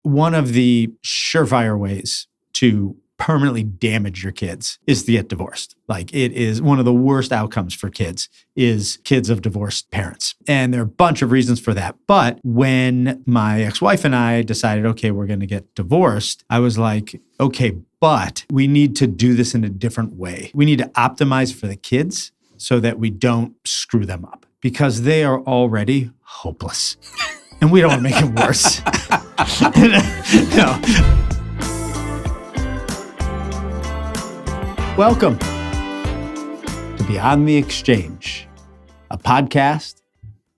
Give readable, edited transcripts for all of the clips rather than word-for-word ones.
one of the surefire ways to permanently damage your kids is to get divorced. Like, it is one of the worst outcomes for kids is kids of divorced parents. And there are a bunch of reasons for that. But when my ex-wife and I decided, okay, we're going to get divorced, I was like, okay, but we need to do this in a different way. We need to optimize for the kids so that we don't screw them up because they are already hopeless. And we don't want to make it worse. No. Welcome to Beyond the Exchange, a podcast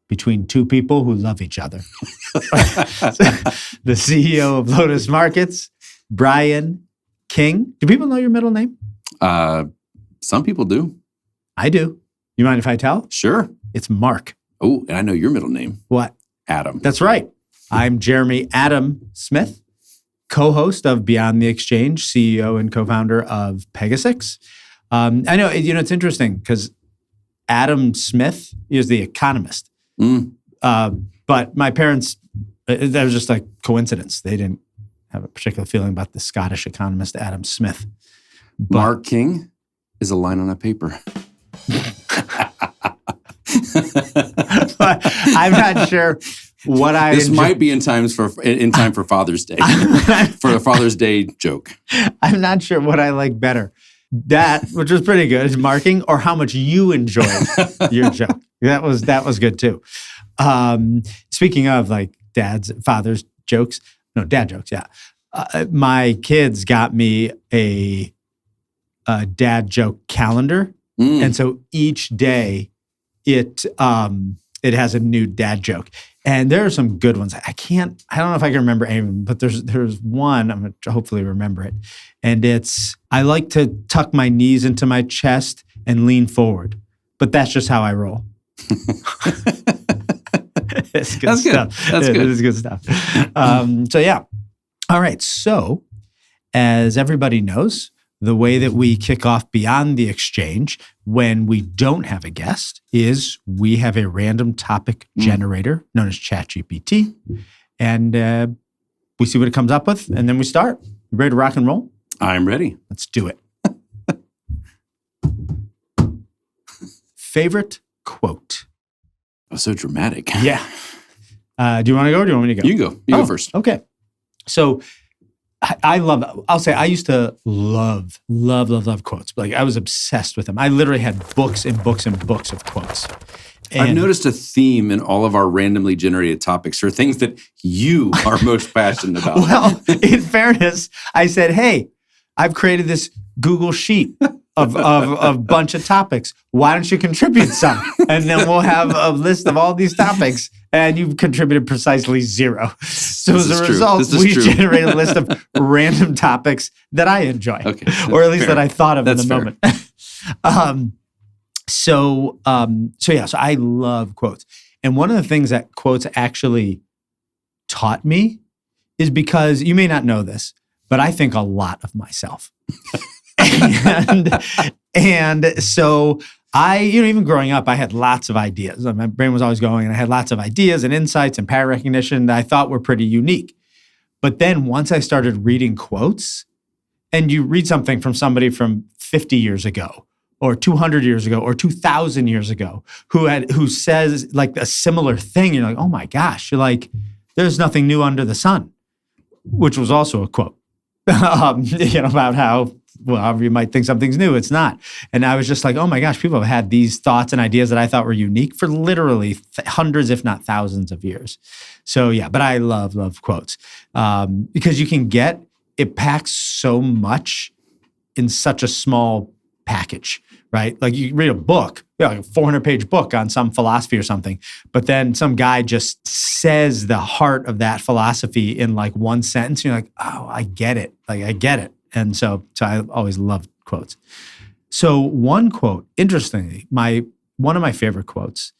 between two people who love each other. The CEO of LODAS Markets, Brian King. Do people know your middle name? Some people do. I do. You mind if I tell? Sure. It's Mark. Oh, and I know your middle name. What? Adam. That's right. I'm Jeremy Adam Smith, co-host of Beyond the Exchange, CEO and co-founder of Pegasus. I know, it's interesting because Adam Smith is the economist. But my parents, that was just like coincidence. They didn't have a particular feeling about the Scottish economist Adam Smith. But Mark King is a line on a paper. I'm not sure what I This might be in time for Father's Day. For a Father's Day joke. I'm not sure what I like better. That, which was pretty good, is marking, or how much you enjoyed your joke. That was good too. Speaking of like father's jokes, no, dad jokes, yeah. My kids got me a dad joke calendar. And so each day it has a new dad joke. And there are some good ones. I don't know if I can remember any of them, but there's one, I'm going to hopefully remember it. And it's, I like to tuck my knees into my chest and lean forward, but that's just how I roll. It's good stuff. That's good. It is good stuff. So yeah. All right. So as everybody knows, the way that we kick off Beyond the Exchange when we don't have a guest is we have a random topic generator known as ChatGPT. And we see what it comes up with, and then we start. You ready to rock and roll? I'm ready. Let's do it. Favorite quote? Oh, so dramatic. Yeah. Do you want to go or do you want me to go? You go. You go first. Okay. So I'll say I used to love quotes. Like, I was obsessed with them. I literally had books and books and books of quotes. And I've noticed a theme in all of our randomly generated topics are things that you are most passionate about. Well, in fairness, I said, hey, I've created this Google sheet of a bunch of topics. Why don't you contribute some? And then we'll have a list of all these topics. And you've contributed precisely 0. So as a result, we generated a list of random topics that I enjoy. Okay, or at least that I thought of in the moment. So I love quotes. And one of the things that quotes actually taught me is because you may not know this, but I think a lot of myself. and so even growing up, I had lots of ideas. My brain was always going, and I had lots of ideas and insights and pattern recognition that I thought were pretty unique. But then once I started reading quotes, and you read something from somebody from 50 years ago, or 200 years ago, or 2,000 years ago, who says like a similar thing, you're like, oh my gosh, you're like, there's nothing new under the sun, which was also a quote, about how, well, however you might think something's new, it's not. And I was just like, oh my gosh, people have had these thoughts and ideas that I thought were unique for literally hundreds, if not thousands of years. So yeah, but I love quotes because it packs so much in such a small package, right? Like you read a book, like a 400-page book on some philosophy or something, but then some guy just says the heart of that philosophy in like one sentence. And you're like, oh, I get it. Like, I get it. And so I always loved quotes. So one quote, interestingly, one of my favorite quotes,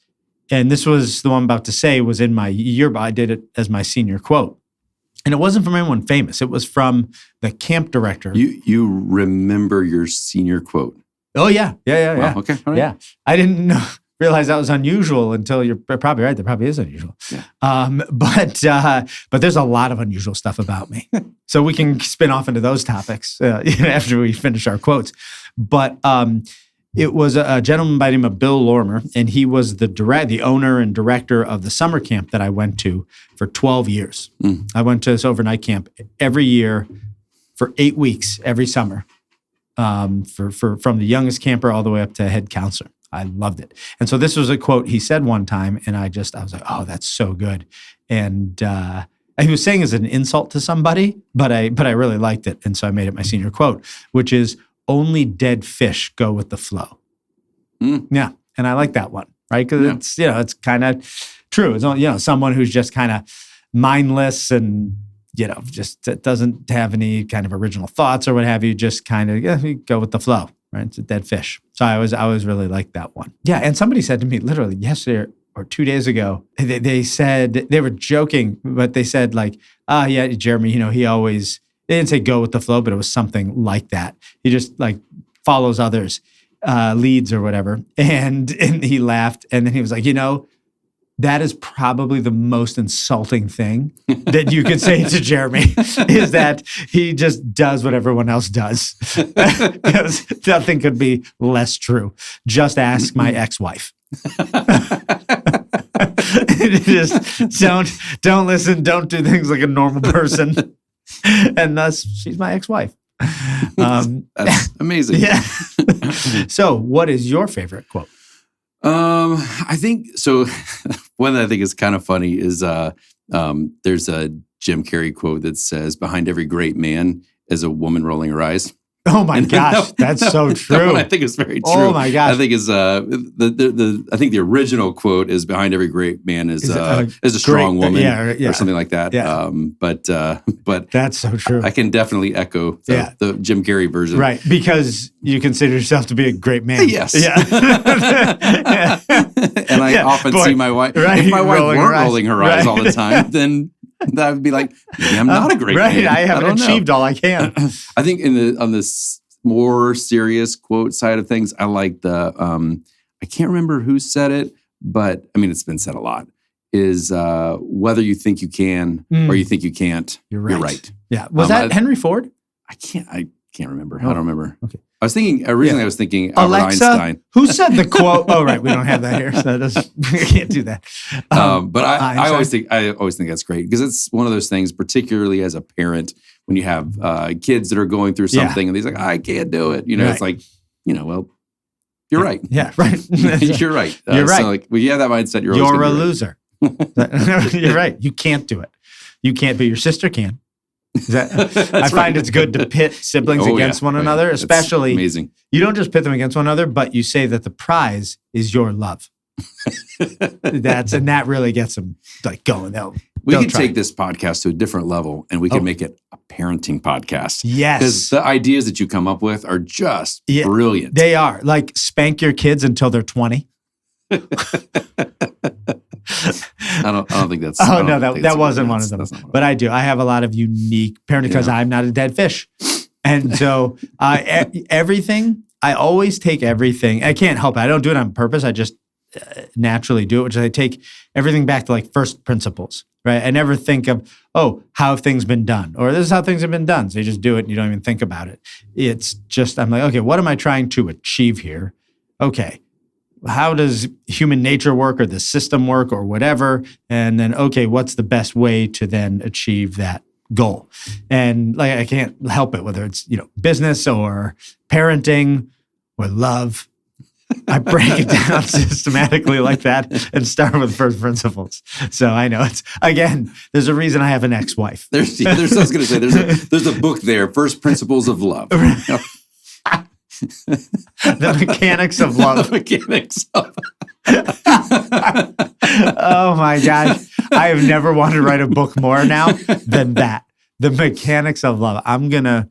and this was the one I'm about to say, was in my yearbook. I did it as my senior quote. And it wasn't from anyone famous. It was from the camp director. You remember your senior quote? Oh, yeah. Wow, okay. All right. Yeah. I didn't know. realize that was unusual until you're probably right. That probably is unusual. Yeah. But there's a lot of unusual stuff about me. So we can spin off into those topics after we finish our quotes. But it was a gentleman by the name of Bill Lormer, and he was the owner and director of the summer camp that I went to for 12 years. I went to this overnight camp every year for 8 weeks every summer, from the youngest camper all the way up to head counselor. I loved it. And so this was a quote he said one time, and I was like, oh, that's so good. And he was saying it as an insult to somebody, but I really liked it. And so I made it my senior quote, which is, only dead fish go with the flow. Yeah. And I like that one, right? Because it's kind of true. It's, someone who's just kind of mindless and, just doesn't have any kind of original thoughts or what have you, just kind of you go with the flow, right? It's a dead fish. So I always really liked that one. Yeah. And somebody said to me literally yesterday or 2 days ago, they said, they were joking, but they said like, yeah, Jeremy, he always, they didn't say go with the flow, but it was something like that. He just like follows others, leads or whatever. And he laughed. And then he was like, that is probably the most insulting thing that you could say to Jeremy is that he just does what everyone else does. Because nothing could be less true. Just ask my ex-wife. Just don't listen. Don't do things like a normal person. And thus, she's my ex-wife. That's amazing. Yeah. So, what is your favorite quote? I think so. One that I think is kind of funny is there's a Jim Carrey quote that says, "Behind every great man is a woman rolling her eyes." Oh my gosh, that's so true. That one I think is very true. Oh my gosh, I think is I think the original quote is behind every great man is a strong woman, or something like that. Yeah. But that's so true. I can definitely echo the Jim Carrey version, right? Because you consider yourself to be a great man. Yes. Yeah. And I often see my wife. Right, if my wife weren't rolling her eyes all the time, then that would be like, maybe I'm not a great man. I haven't achieved all I can. I think on this more serious quote side of things, I like the, I can't remember who said it, but I mean, it's been said a lot, is whether you think you can or you think you can't, you're right. Yeah. Was that Henry Ford? I can't remember. I don't remember. Okay. I was thinking, Albert Alexa, Einstein. Who said the quote? Oh, right. We don't have that here. So I can't do that. But I always think that's great because it's one of those things, particularly as a parent, when you have kids that are going through something and they're like, I can't do it. It's like, well, you're right. Yeah, right. You're right. You're right. So like, when you have that mindset, you're a loser. You're right. You can't do it. You can't, but your sister can. I find it's good to pit siblings against one another, especially. Amazing. You don't just pit them against one another, but you say that the prize is your love. That really gets them like going. We can take this podcast to a different level, and we can make it a parenting podcast. Yes, because the ideas that you come up with are just brilliant. They are like spank your kids until they're 20. I don't think that's. Oh no, that wasn't one of them. But I do. I have a lot of unique parenting because I'm not a dead fish, and so everything. I always take everything. I can't help it. I don't do it on purpose. I just naturally do it, which is I take everything back to like first principles. Right? I never think of how have things been done, or this is how things have been done. So you just do it, and you don't even think about it. It's just I'm like, okay, what am I trying to achieve here? Okay. How does human nature work or the system work or whatever? And then, okay, what's the best way to then achieve that goal? And like, I can't help it, whether it's, business or parenting or love. I break it down systematically like that and start with first principles. So I know there's a reason I have an ex-wife. I was going to say, there's a book there, First Principles of Love. The mechanics of love. The mechanics of Oh my gosh. I have never wanted to write a book more now than that. The mechanics of love. I'm gonna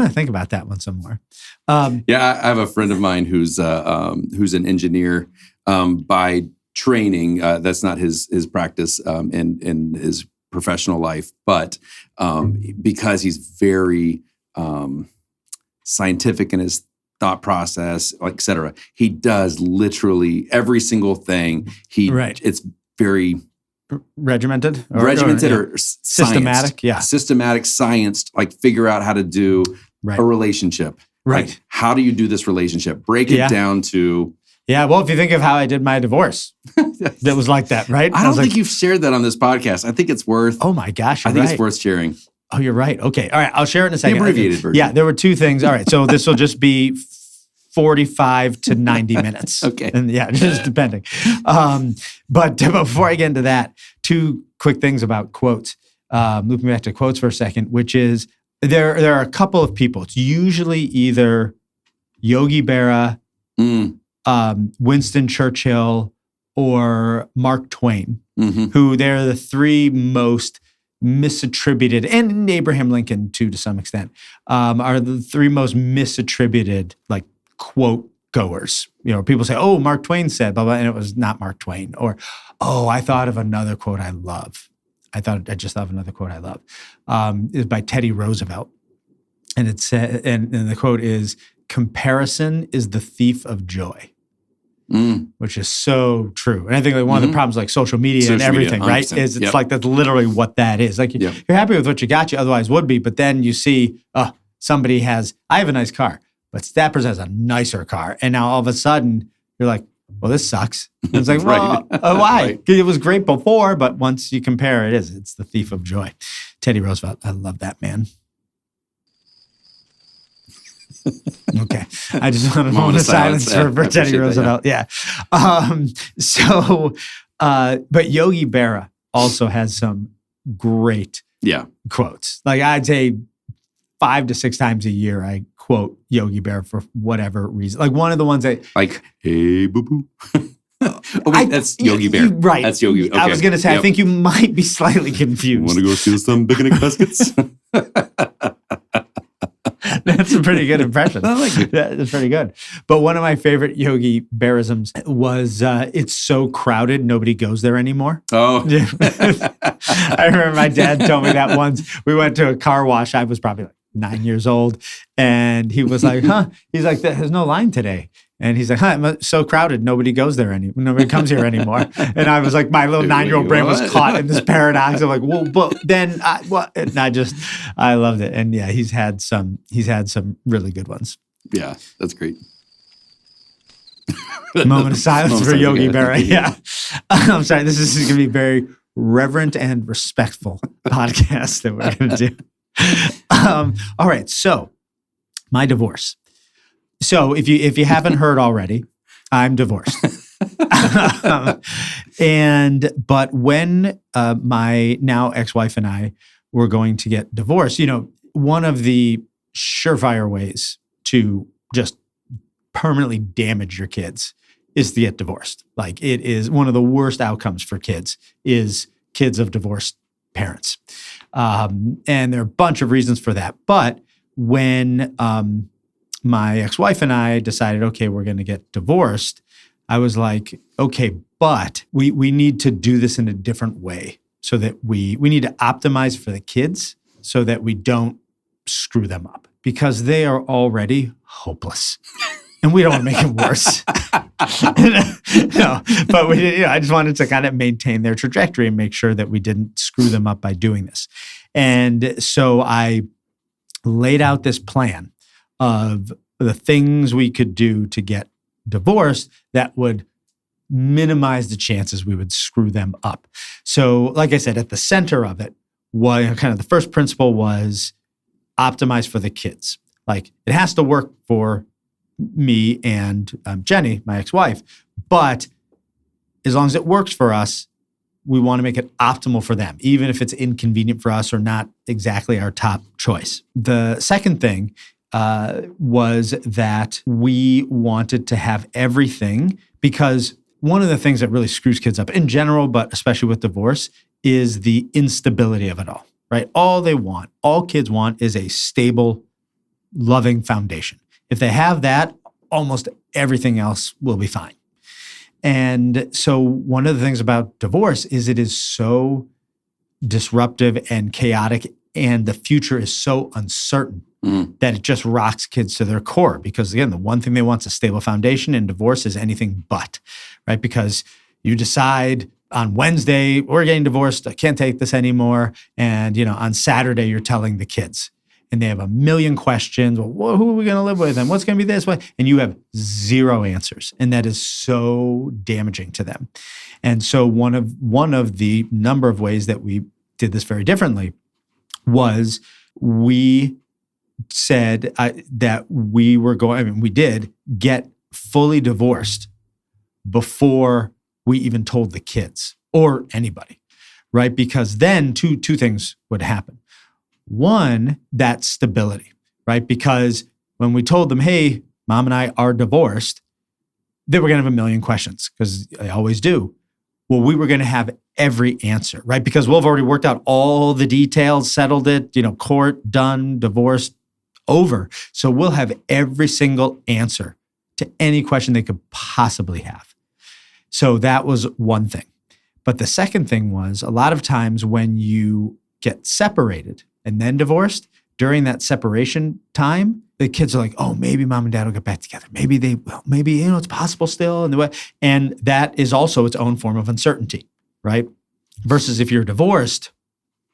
think about that one some more. I have a friend of mine who's an engineer by training. That's not his practice in his professional life, but because he's very scientific in his thought process, et cetera. He does literally every single thing. It's very regimented or systematic. Systematic science, like figure out how to do a relationship. Right. Like, how do you do this relationship? Break it down to... Yeah, well, if you think of how I did my divorce, that was like that, right? I don't think you've shared that on this podcast. I think it's worth... Oh my gosh, I think it's worth sharing. Oh, you're right. Okay. All right. I'll share it in a second. The abbreviated version. Yeah, there were two things. All right. So this will just be 45 to 90 minutes. Okay. And just depending. But before I get into that, two quick things about quotes. Looping back to quotes for a second, which is there are a couple of people. It's usually either Yogi Berra, Winston Churchill, or Mark Twain, who they're the three most misattributed, and Abraham Lincoln too, to some extent, are the three most misattributed like quote goers. People say, "Oh, Mark Twain said blah blah," and it was not Mark Twain. Or, "Oh, I thought of another quote I love. I just thought of another quote I love." Is by Teddy Roosevelt, and it said, and the quote is, "Comparison is the thief of joy." Which is so true. And I think like one of the problems like social media and everything, right? Is it's like that's literally what that is. Like you're happy with what you got, you otherwise would be, but then you see, somebody I have a nice car, but that person has a nicer car. And now all of a sudden you're like, well, this sucks. And it's like, well, why? Right. It was great before, but once you compare it's the thief of joy. Teddy Roosevelt, I love that man. Okay. I just want a moment of silence for Teddy Roosevelt. That, but Yogi Berra also has some great quotes. Like I'd say 5 to 6 times a year, I quote Yogi Berra for whatever reason. Like one of the ones that... Like, hey, boo-boo. That's Yogi Berra. Right. That's Yogi. Okay. I was going to say, I think you might be slightly confused. Want to go steal some picnic baskets? That's a pretty good impression. I like it. That's pretty good. But one of my favorite Yogi Berrisms was, "It's so crowded, nobody goes there anymore." Oh. I remember my dad told me that once. We went to a car wash. I was probably like 9 years old. And he was like, He's like, "There's no line today." And he's like, "It's so crowded, nobody goes there anymore. Nobody comes here anymore." And I was like, my little 9-year-old brain was caught in this paradox of like, well, but then what? And I loved it. And yeah, he's had some really good ones. Yeah, that's great. Moment of silence for Yogi Berra. Yeah. I'm sorry. This is going to be very reverent and respectful podcast that we're going to do. All right. So my divorce. So if you haven't heard already, I'm divorced. But when my now ex-wife and I were going to get divorced, one of the surefire ways to just permanently damage your kids is to get divorced. Like it is one of the worst outcomes for kids is kids of divorced parents. And there are a bunch of reasons for that. But when my ex-wife and I decided, okay, we're going to get divorced, I was like, okay, but we need to do this in a different way so that we need to optimize for the kids so that we don't screw them up because they are already hopeless. And we don't want to make it worse. No, but I just wanted to kind of maintain their trajectory and make sure that we didn't screw them up by doing this. And so I laid out this plan of the things we could do to get divorced that would minimize the chances we would screw them up. So, like I said, at the center of it, kind of the first principle was optimize for the kids. Like it has to work for me and Jenny, my ex-wife, but as long as it works for us, we want to make it optimal for them, even if it's inconvenient for us or not exactly our top choice. The second thing was that we wanted to have everything because one of the things that really screws kids up in general, but especially with divorce, is the instability of it all, right? All kids want is a stable, loving foundation. If they have that, almost everything else will be fine. And so one of the things about divorce is it is so disruptive and chaotic and the future is so uncertain that it just rocks kids to their core. Because again, the one thing they want is a stable foundation, and divorce is anything but, right? Because you decide on Wednesday, we're getting divorced, I can't take this anymore. And, on Saturday, you're telling the kids. And they have a million questions. Well, who are we going to live with? And what's going to be this? And you have zero answers. And that is so damaging to them. And so one of the number of ways that we did this very differently was we said that we were we did get fully divorced before we even told the kids or anybody, right? Because then two things would happen. One, that stability, right? Because when we told them, hey, mom and I are divorced, they were going to have a million questions, because they always do. Well, we were going to have every answer, right? Because we'll have already worked out all the details, settled it, court, done, divorced, over. So we'll have every single answer to any question they could possibly have. So that was one thing. But the second thing was, a lot of times when you get separated and then divorced, during that separation time, the kids are like, oh, maybe mom and dad will get back together. Maybe they will. Maybe, it's possible still. And that is also its own form of uncertainty, right? Versus if you're divorced,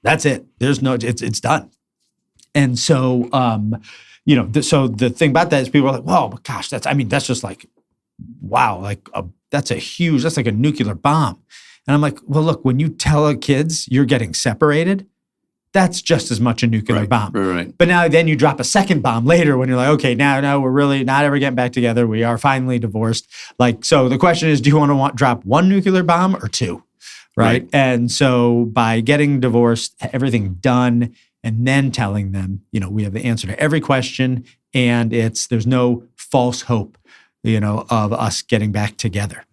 that's it. There's no, it's done. And so, so the thing about that is people are like, whoa, gosh, that's just like, wow, that's like a nuclear bomb. And I'm like, well, look, when you tell kids you're getting separated, that's just as much a nuclear bomb. Right. But now then you drop a second bomb later when you're like, okay, now we're really not ever getting back together. We are finally divorced. So the question is, do you want to drop one nuclear bomb or two? Right. And so by getting divorced, everything done, and then telling them, we have the answer to every question, and there's no false hope, of us getting back together.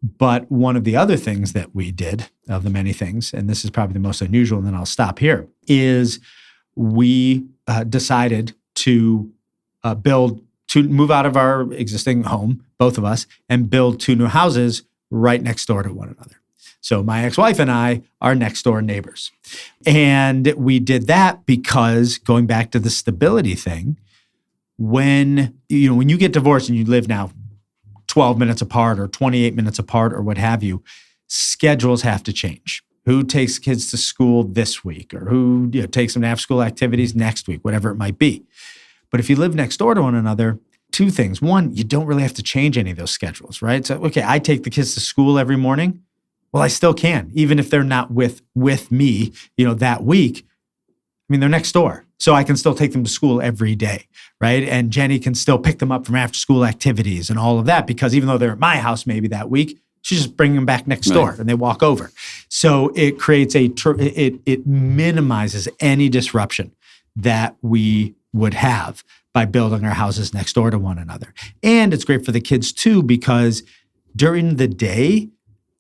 But one of the other things that we did, of the many things, and this is probably the most unusual, and then I'll stop here, is we decided to move out of our existing home, both of us, and build 2 new houses right next door to one another. So my ex-wife and I are next door neighbors. And we did that because, going back to the stability thing, when you get divorced and you live now 12 minutes apart or 28 minutes apart or what have you, schedules have to change. Who takes kids to school this week, or who takes them to after-school activities next week, whatever it might be. But if you live next door to one another, 2 things. One, you don't really have to change any of those schedules, right? So, okay, I take the kids to school every morning. Well, I still can, even if they're not with me, that week. I mean, they're next door. So I can still take them to school every day, right? And Jenny can still pick them up from after-school activities and all of that, because even though they're at my house maybe that week, she's just bringing them back next door and they walk over. So it creates it minimizes any disruption that we would have by building our houses next door to one another. And it's great for the kids too, because during the day,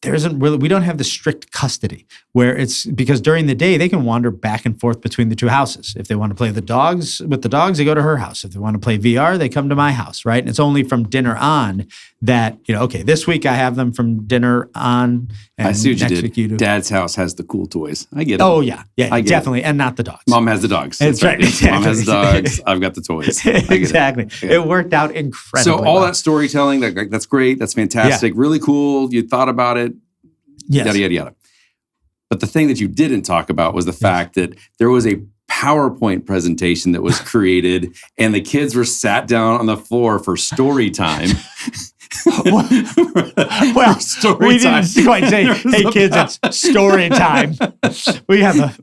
we don't have the strict custody, where it's because during the day they can wander back and forth between the 2 houses. If they want to play with the dogs, they go to her house. If they want to play VR, they come to my house, right? And it's only from dinner on that, okay, this week I have them from dinner on. And I see what next you did. Week you do. Dad's house has the cool toys. I get it. Oh yeah, I get definitely, and not the dogs. Mom has the dogs. That's right. Exactly. Mom has the dogs. I've got the toys. Exactly. It worked out incredibly So all well. that storytelling, that's great. That's fantastic. Really cool. You thought about it. Yes. Yada, yada, yada. But the thing that you didn't talk about was the fact that there was a PowerPoint presentation that was created and the kids were sat down on the floor for story time. Well, we didn't quite say, "Hey kids, it's story time." We have a.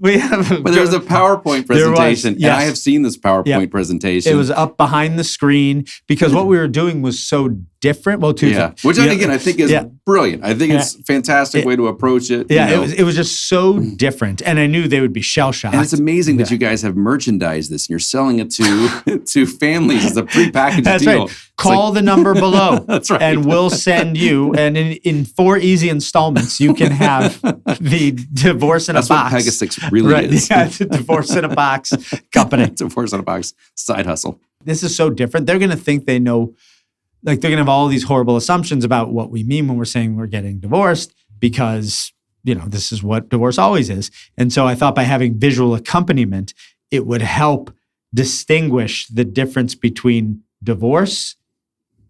But there was a PowerPoint presentation, yes. And I have seen this PowerPoint presentation. It was up behind the screen because what we were doing was so different. Well, 2 things. Which again I think is brilliant. I think it's a fantastic way to approach it. Yeah, it was just so different, and I knew they would be shell shocked. And it's amazing that you guys have merchandised this and you're selling it to families as a prepackaged That's deal. Right. Call the number below. That's right. And we'll send you, and in 4 easy installments, you can have the Divorce in a Box. That's what Pegasus really is. Yeah, the Divorce in a Box company. Divorce in a Box side hustle. This is so different. They're going to think they know, they're going to have all these horrible assumptions about what we mean when we're saying we're getting divorced, because this is what divorce always is. And so I thought by having visual accompaniment, it would help distinguish the difference between divorce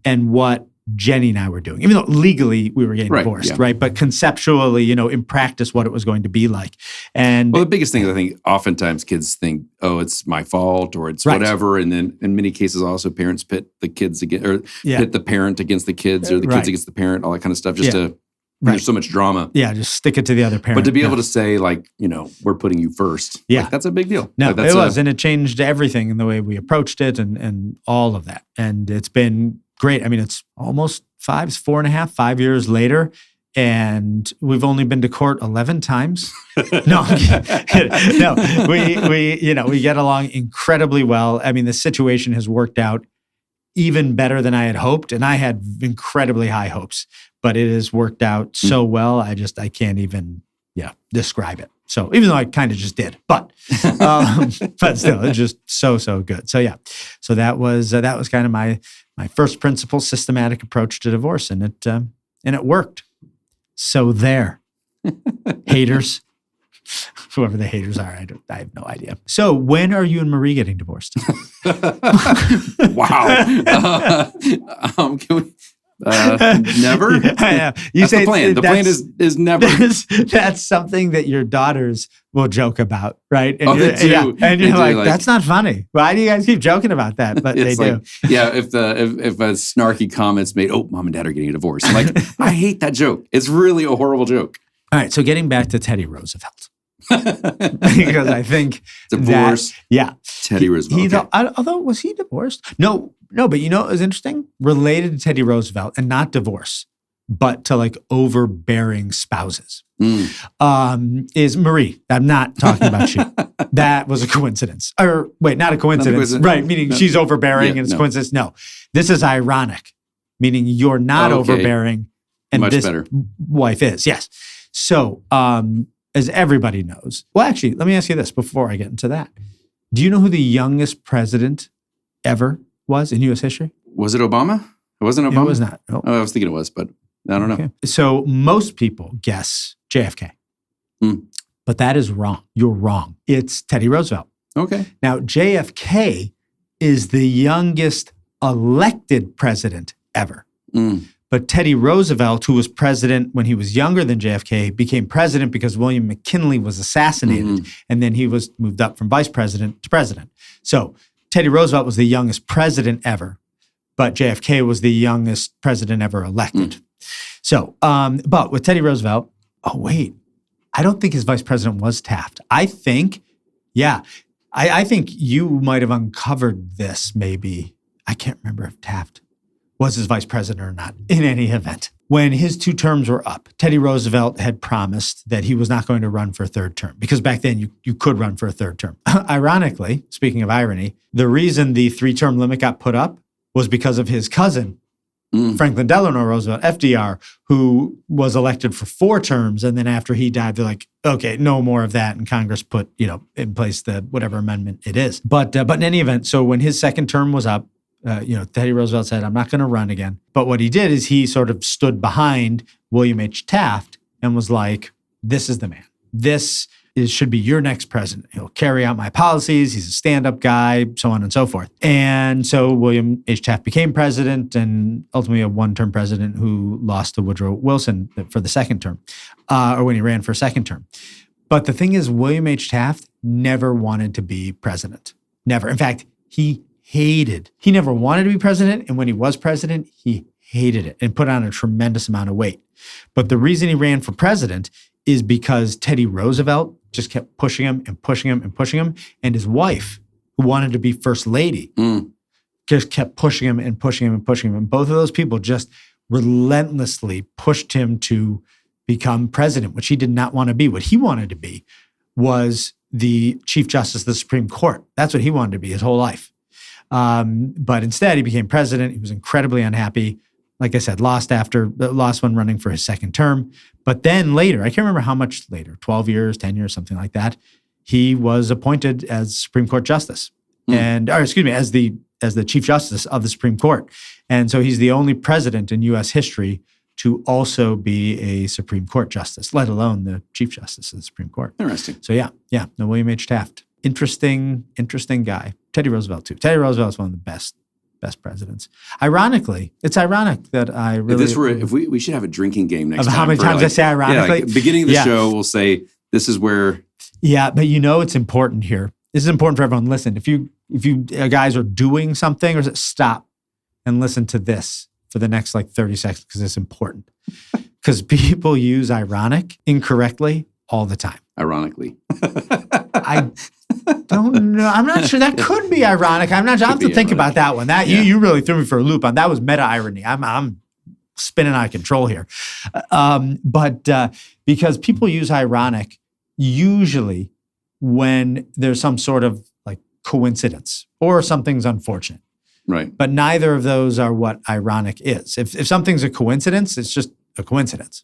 and what Jenny and I were doing, even though legally we were getting divorced, right? But conceptually, in practice, what it was going to be like. And the biggest thing is I think oftentimes kids think, oh, it's my fault or it's whatever. And then in many cases, also parents pit the kids against, or pit the parent against the kids or the kids against the parent, all that kind of stuff, just to, there's so much drama. Yeah, just stick it to the other parent. But to be able to say we're putting you first, that's a big deal. No, it was. And it changed everything in the way we approached it and all of that. And it's been great. I mean, it's almost 4.5, 5 years later, and we've only been to court 11 times. No, we get along incredibly well. I mean, the situation has worked out even better than I had hoped, and I had incredibly high hopes, but it has worked out so well. I can't even describe it. So even though I kind of just did, but still, it's just so good. So so that was kind of my first principle systematic approach to divorce, and it worked. So there, haters, whoever the haters are, I have no idea. So when are you and Marie getting divorced? Wow. Can we? Never. You that's say the plan. The plan is never. That's something that your daughters will joke about, right? And they do. And you're like, that's not funny. Why do you guys keep joking about that? But they do. If a snarky comment's made, oh, mom and dad are getting a divorce. I'm like, I hate that joke. It's really a horrible joke. All right. So getting back to Teddy Roosevelt. Because I think divorce. Teddy Roosevelt. Although was he divorced? No. But it was interesting. Related to Teddy Roosevelt, and not divorce, but to overbearing spouses, is Marie. I'm not talking about you. That was a coincidence. Or wait, not a coincidence. Right? Meaning she's overbearing and it's a coincidence. No, this is ironic. Meaning you're not overbearing, and much this better. Wife is. Yes. So, as everybody knows, well, actually, let me ask you this before I get into that. Do you know who the youngest president ever was in U.S. history? Was it Obama? It wasn't Obama? It was not. No. Oh, I was thinking it was, but I don't know. So most people guess JFK. But that is wrong. You're wrong. It's Teddy Roosevelt. Okay. Now, JFK is the youngest elected president ever. But Teddy Roosevelt, who was president when he was younger than JFK, became president because William McKinley was assassinated. And then he was moved up from vice president to president. So Teddy Roosevelt was the youngest president ever, but JFK was the youngest president ever elected. So, but with Teddy Roosevelt, I don't think his vice president was Taft. I think you might have uncovered this maybe. I can't remember if Taft was his vice president or not. In any event, when his 2 terms were up, Teddy Roosevelt had promised that he was not going to run for a 3rd term, because back then you could run for a 3rd term. Ironically, speaking of irony, the reason the 3-term limit got put up was because of his cousin, Franklin Delano Roosevelt, FDR, who was elected for 4 terms. And then after he died, they're like, okay, no more of that. And Congress put, in place the whatever amendment it is. But in any event, so when his 2nd term was up, Teddy Roosevelt said, I'm not going to run again. But what he did is he sort of stood behind William H. Taft and was like, this is the man. This should be your next president. He'll carry out my policies. He's a stand-up guy, so on and so forth. And so William H. Taft became president, and ultimately a 1-term president who lost to Woodrow Wilson for the 2nd term, or when he ran for a 2nd term. But the thing is, William H. Taft never wanted to be president. Never. In fact, he never wanted to be president. And when he was president, he hated it and put on a tremendous amount of weight. But the reason he ran for president is because Teddy Roosevelt just kept pushing him and pushing him and pushing him. And his wife, who wanted to be first lady, just kept pushing him and pushing him and pushing him. And both of those people just relentlessly pushed him to become president, which he did not want to be. What he wanted to be was the Chief Justice of the Supreme Court. That's what he wanted to be his whole life. But instead, he became president. He was incredibly unhappy. Like I said, lost when running for his 2nd term. But then later, I can't remember how much later, 12 years, 10 years, something like that, he was appointed as Supreme Court Justice. As the Chief Justice of the Supreme Court. And so he's the only president in U.S. history to also be a Supreme Court justice, let alone the Chief Justice of the Supreme Court. Interesting. So yeah. No, William H. Taft. Interesting guy. Teddy Roosevelt too. Teddy Roosevelt is one of the best presidents. Ironically, it's ironic that I really. If we should have a drinking game next time. time. How many times I say ironically? Beginning of the show, we'll say this is where. Yeah, but it's important here. This is important for everyone. Listen, if you guys are doing something, or stop and listen to this for the next 30 seconds because it's important. Because people use ironic incorrectly all the time. Ironically. I don't know. I'm not sure. That could be ironic. I'm not sure. I have to think about that one. You really threw me for a loop on that. Was meta irony. I'm spinning out of control here. But because people use ironic usually when there's some sort of coincidence or something's unfortunate. Right. But neither of those are what ironic is. If something's a coincidence, it's just a coincidence.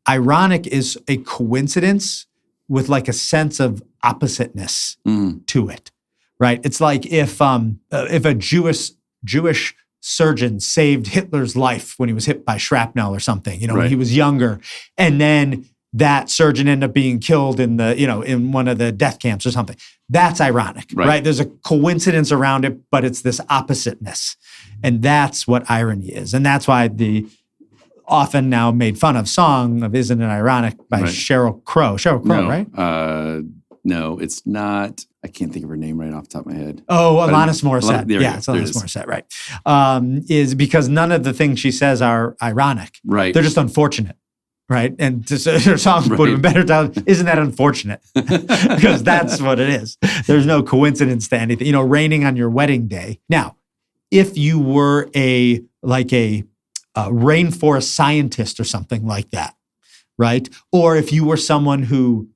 Ironic is a coincidence with a sense of oppositeness to it, right? It's like if a Jewish surgeon saved Hitler's life when he was hit by shrapnel or something, when he was younger, and then that surgeon ended up being killed in in one of the death camps or something. That's ironic, right? There's a coincidence around it, but it's this oppositeness. And that's what irony is. And that's why the often now made fun of song of Isn't It Ironic by Sheryl Crow. Sheryl Crow, right? No, it's not. I can't think of her name right off the top of my head. Oh, Alanis Morissette. It's Alanis Morissette, right. Is because none of the things she says are ironic. Right. They're just unfortunate. Right. And her song would have been better down. Isn't that unfortunate? Because that's what it is. There's no coincidence to anything. Raining on your wedding day. Now, if you were a rainforest scientist or something like that, right? Or if you were someone who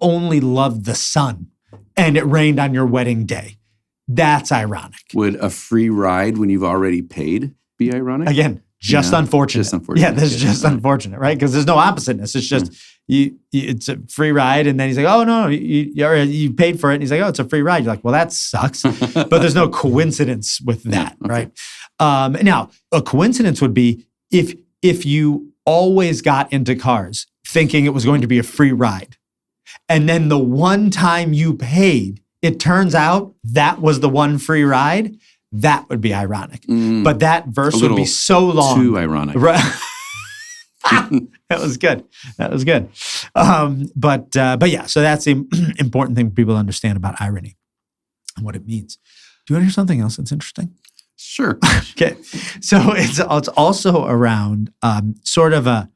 only loved the sun and it rained on your wedding day, that's ironic. Would a free ride when you've already paid be ironic? Again, unfortunate. Just unfortunate. Yeah, that's just unfortunate, right? Because there's no oppositeness. It's just it's a free ride, and then he's like, "Oh no, you paid for it." And he's like, "Oh, it's a free ride." You're like, "Well, that sucks," but there's no coincidence with that, right? Now, a coincidence would be if you always got into cars thinking it was going to be a free ride, and then the one time you paid, it turns out that was the one free ride. That would be ironic. But that verse would be so long. Too ironic. Right. That was good. But yeah, so that's the important thing for people to understand about irony and what it means. Do you want to hear something else that's interesting? Sure. Okay. So it's also around sort of a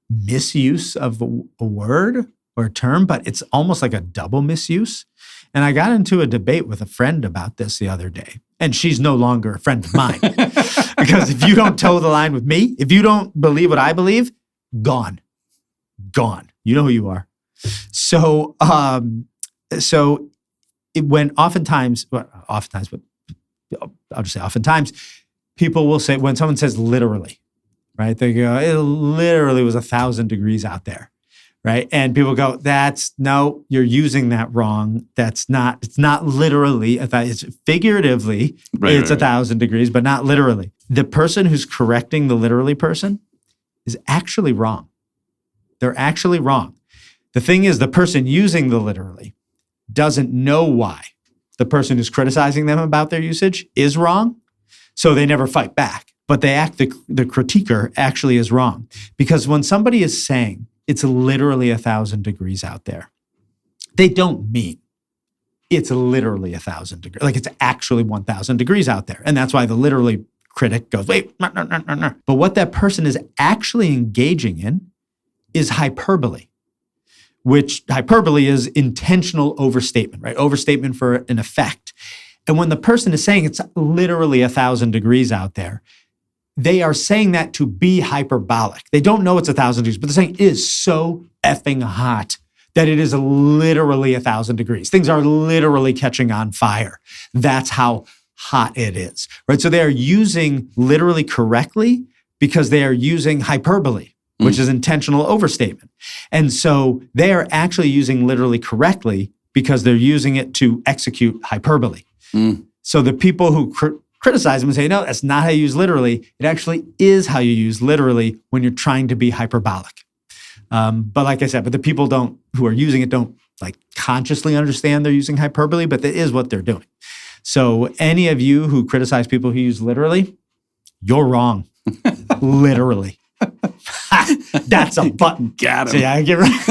misuse of a word or a term, but it's almost like a double misuse. And I got into a debate with a friend about this the other day. And she's no longer a friend of mine. Because if you don't toe the line with me, if you don't believe what I believe, gone. You know who you are. So when oftentimes, but I'll just say oftentimes, people will say, when someone says literally, right? They go, it literally was 1,000 degrees out there. Right. And people go, no, you're using that wrong. It's not literally, it's figuratively, it's 1,000 degrees, but not literally. The person who's correcting the literally person is actually wrong. They're actually wrong. The thing is, the person using the literally doesn't know why the person who's criticizing them about their usage is wrong. So they never fight back, but the critiquer actually is wrong. Because when somebody is saying, it's literally 1,000 degrees out there, they don't mean it's literally 1,000 degrees. Like it's actually 1,000 degrees out there. And that's why the literally critic goes, wait, no. But what that person is actually engaging in is hyperbole, which hyperbole is intentional overstatement, right? Overstatement for an effect. And when the person is saying it's literally 1,000 degrees out there, they are saying that to be hyperbolic. They don't know it's 1,000 degrees, but they're saying it is so effing hot that it is literally 1,000 degrees. Things are literally catching on fire. That's how hot it is, right? So they are using literally correctly because they are using hyperbole, which is intentional overstatement. And so they are actually using literally correctly because they're using it to execute hyperbole. So the people who criticize them and say, no, that's not how you use literally. It actually is how you use literally when you're trying to be hyperbolic. But like I said, but the people who are using it don't like consciously understand they're using hyperbole, but that is what they're doing. So any of you who criticize people who use literally, you're wrong. Literally. That's a button. Got him. So, yeah, I get right.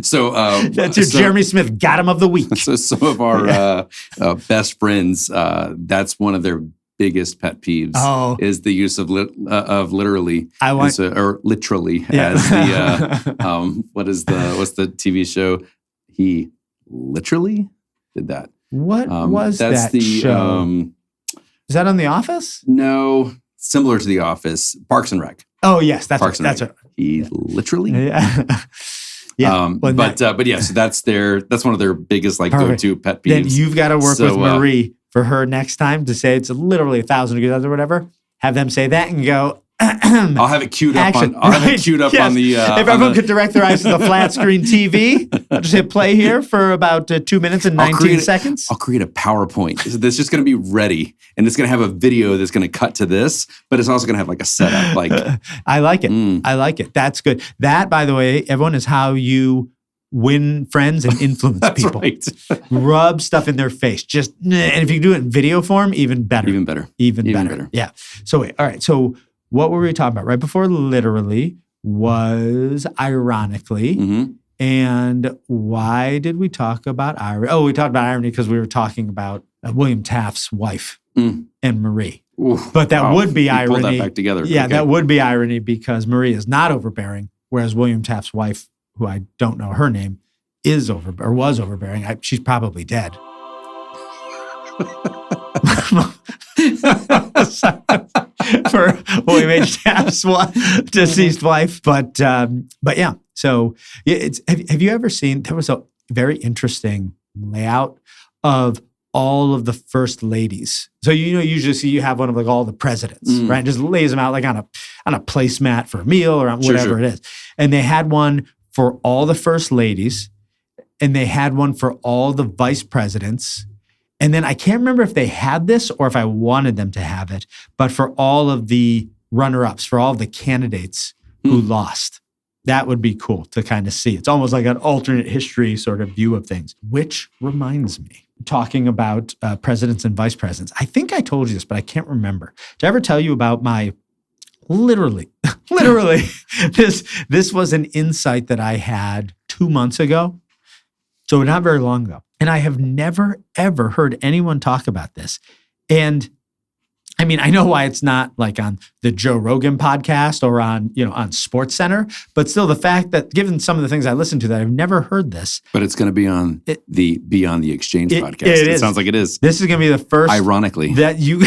So that's your Jeremy Smith got him of the week. So some of our best friends, that's one of their biggest pet peeves is the use of literally or literally as the what's the TV show? He literally did that. What was that show? Is that on The Office? No, similar to The Office. Parks and Rec. Oh yes, that's Parks what. He literally. Yeah. Yeah. But yeah, so that's one of their biggest like go-to pet peeves. Then you've got to work with Marie for her next time to say it's literally 1,000 degrees or whatever. Have them say that and go. I'll have it queued up on. I'll have it queued up on the. If everyone could direct their eyes to the flat screen TV, I'll just hit play here for about 2 minutes and 19 seconds. I'll create a PowerPoint that's just going to be ready, and it's going to have a video that's going to cut to this, but it's also going to have like a setup. Like I like it. I like it. That's good. That, by the way, everyone is how you win friends and influence people. Right. Rub stuff in their face. And if you can do it in video form, even better. Even better. Yeah. So wait. All right. So. What were we talking about? Right before literally was ironically. Mm-hmm. And why did we talk about irony? Oh, we talked about irony because we were talking about William Taft's wife and Marie. Oof, but that would be irony. Pull that back together. Yeah, okay. That would be irony because Marie is not overbearing, whereas William Taft's wife, who I don't know her name, was overbearing. She's probably dead. For William H. Taft's deceased wife, but yeah. So have you ever seen? There was a very interesting layout of all of the first ladies. So usually see you have one of like all the presidents, right? Just lays them out like on a placemat for a meal or on whatever it is, and they had one for all the first ladies, and they had one for all the vice presidents. And then I can't remember if they had this or if I wanted them to have it, but for all of the runner-ups, for all of the candidates who lost, that would be cool to kind of see. It's almost like an alternate history sort of view of things, which reminds me, talking about presidents and vice presidents. I think I told you this, but I can't remember. Did I ever tell you about my literally, this was an insight that I had 2 months ago. So not very long ago. And I have never, ever heard anyone talk about this. And I mean, I know why it's not like on the Joe Rogan podcast or on Sports Center, but still the fact that given some of the things I listen to that I've never heard this. But it's going to be on the Beyond the Exchange podcast. It sounds like it is. This is going to be the first, ironically, that you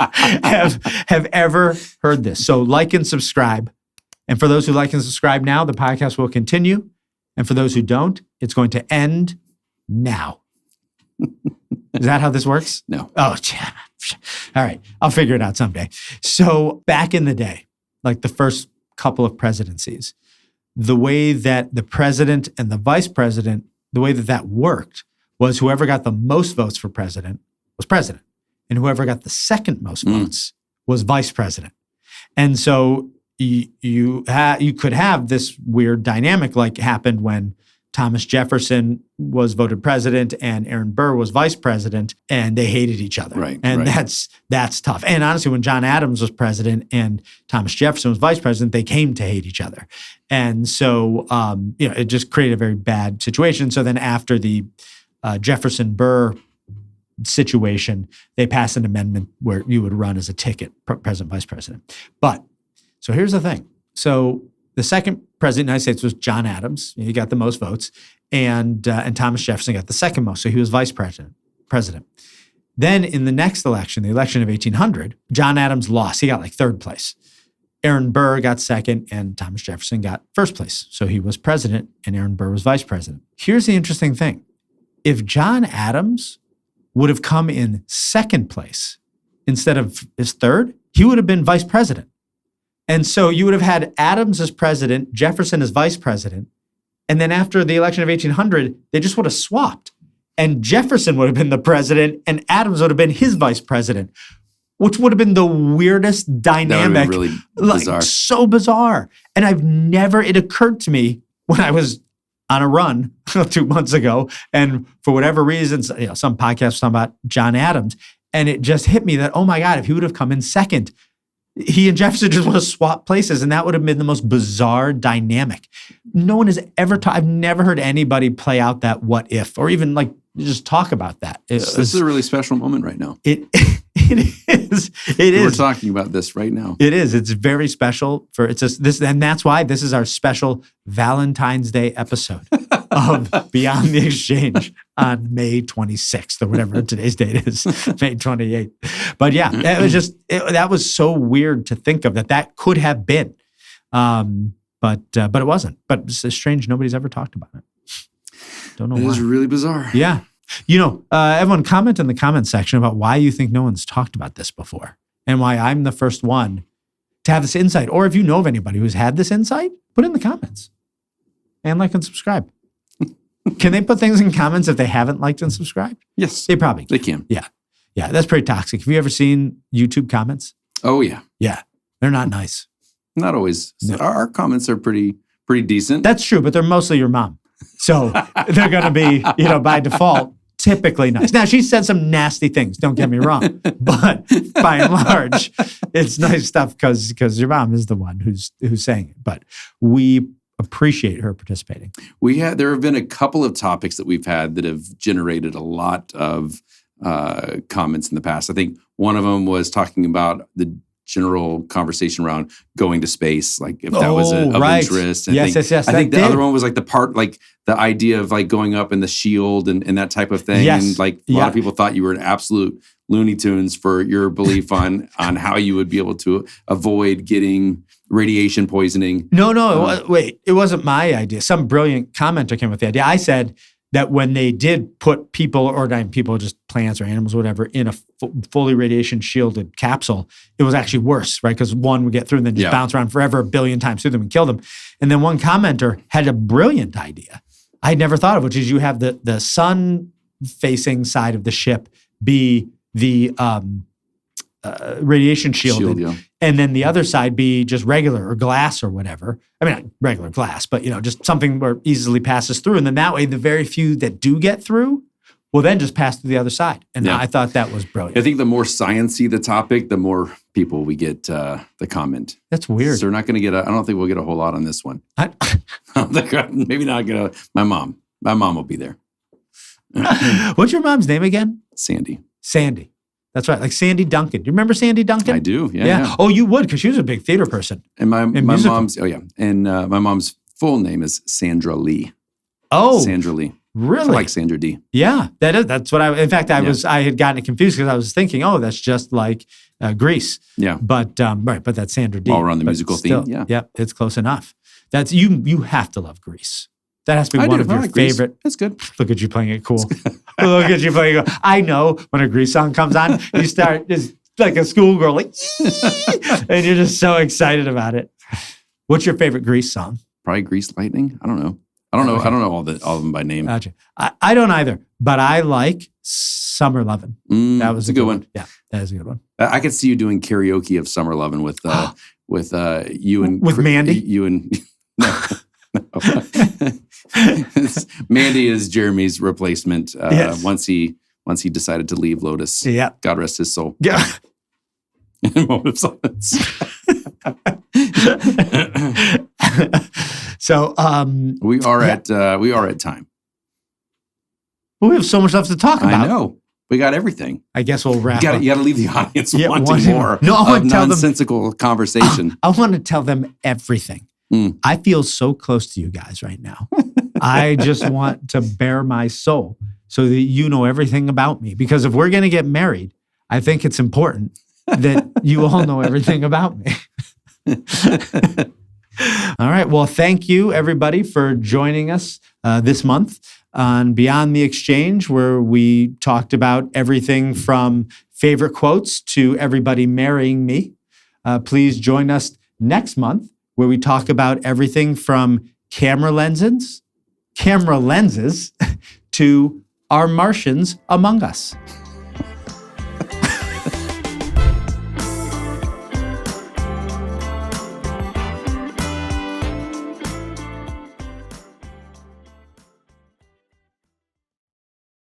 guys have ever heard this. So like and subscribe. And for those who like and subscribe now, the podcast will continue. And for those who don't, it's going to end now. Is that how this works? No. Oh, all right. I'll figure it out someday. So back in the day, like the first couple of presidencies, the way that the president and the vice president, the way that worked was whoever got the most votes for president was president. And whoever got the second most votes was vice president. And so you could have this weird dynamic like happened when Thomas Jefferson was voted president and Aaron Burr was vice president, and they hated each other. Right. And that's tough. And honestly, when John Adams was president and Thomas Jefferson was vice president, they came to hate each other. And so, it just created a very bad situation. So then after the Jefferson-Burr situation, they passed an amendment where you would run as a ticket, president, vice president. But so here's the thing. So the second president of the United States was John Adams. He got the most votes. And Thomas Jefferson got the second most. So he was vice president. Then in the next election, the election of 1800, John Adams lost. He got like third place. Aaron Burr got second and Thomas Jefferson got first place. So he was president and Aaron Burr was vice president. Here's the interesting thing. If John Adams would have come in second place instead of his third, he would have been vice president. And so you would have had Adams as president, Jefferson as vice president. And then after the election of 1800, they just would have swapped. and Jefferson would have been the president, and Adams would have been his vice president, which would have been the weirdest dynamic. That would be really bizarre. So bizarre. And it occurred to me when I was on a run 2 months ago, and for whatever reasons, some podcast was talking about John Adams, and it just hit me that, oh my God, if he would have come in second, he and Jefferson just would have swapped places, and that would have been the most bizarre dynamic. No one has ever I've never heard anybody play out that what if, or even like just talk about that. This is a really special moment right now. It is. We're talking about this right now. It is. It's very special and that's why this is our special Valentine's Day episode of Beyond the Exchange on May 26th or whatever today's date is, May 28th. But yeah, that was so weird to think of that could have been, but it wasn't. But it's strange. Nobody's ever talked about it. Don't know why. It is really bizarre. Yeah. Everyone comment in the comment section about why you think no one's talked about this before and why I'm the first one to have this insight. Or if you know of anybody who's had this insight, put it in the comments and like and subscribe. Can they put things in comments if they haven't liked and subscribed? Yes. They probably can. They can. Yeah. Yeah. That's pretty toxic. Have you ever seen YouTube comments? Oh, yeah. Yeah. They're not nice. Not always. No. Our comments are pretty decent. That's true, but they're mostly your mom. So they're going to be, by default, typically nice. Now, she said some nasty things, don't get me wrong, but by and large, it's nice stuff because your mom is the one who's saying it. But we appreciate her participating. There have been a couple of topics that we've had that have generated a lot of comments in the past. I think one of them was talking about the general conversation around going to space, like if that was of right. interest. And yes. I think the other one was like the idea of like going up in the shield and that type of thing. Yes. And like a lot of people thought you were an absolute Looney Tunes for your belief on how you would be able to avoid getting radiation poisoning. No, wait, it wasn't my idea. Some brilliant commenter came with the idea. I said that when they did put people, or not people, just plants or animals, or whatever, in a fully radiation shielded capsule, it was actually worse, right? Because one would get through and then just bounce around forever 1 billion times through them and kill them. And then one commenter had a brilliant idea I never thought of, which is you have the sun-facing side of the ship be the radiation shielded, and then the other side be just regular or glass or whatever. I mean, not regular glass, but just something where it easily passes through. And then that way, the very few that do get through will then just pass through the other side. And I thought that was brilliant. I think the more sciencey the topic, the more people we get the comment. That's weird. So we're not going to I don't think we'll get a whole lot on this one. Maybe not going to. My mom will be there. What's your mom's name again? Sandy. That's right, like Sandy Duncan. Do you remember Sandy Duncan? I do, yeah. Oh, you would, because she was a big theater person. And my mom's, and my mom's full name is Sandra Lee. Oh. Sandra Lee. Really? I like Sandra D. Yeah, that's what in fact, I had gotten it confused because I was thinking, oh, that's just like Grease. Yeah. But that's Sandra D. While we're on the musical theme, yeah, it's close enough. That's, you have to love Grease. That has to be one of your favorite. That's good. Look at you playing it cool. Look at you playing it cool. I know when a Grease song comes on, you start just like a schoolgirl, like, and you're just so excited about it. What's your favorite Grease song? Probably Grease Lightning. I don't know. I don't know all of them by name. Gotcha. I don't either, but I like Summer Lovin'. That was a good one. Yeah, that is a good one. I could see you doing karaoke of Summer Lovin' with you and Mandy. You and no. Mandy is Jeremy's replacement. Yes. Once he decided to leave LODAS. Yeah. God rest his soul. Yeah. Moment of silence. So we are at time. Well, we have so much stuff to talk about. I know. We got everything. I guess we'll wrap up. You got to leave the audience wanting more I want to tell nonsensical conversation. I want to tell them everything. I feel so close to you guys right now. I just want to bare my soul so that you know everything about me. Because if we're going to get married, I think it's important that you all know everything about me. All right. Well, thank you, everybody, for joining us this month on Beyond the Exchange, where we talked about everything from favorite quotes to everybody marrying me. Please join us next month, where we talk about everything from camera lenses to are Martians among us?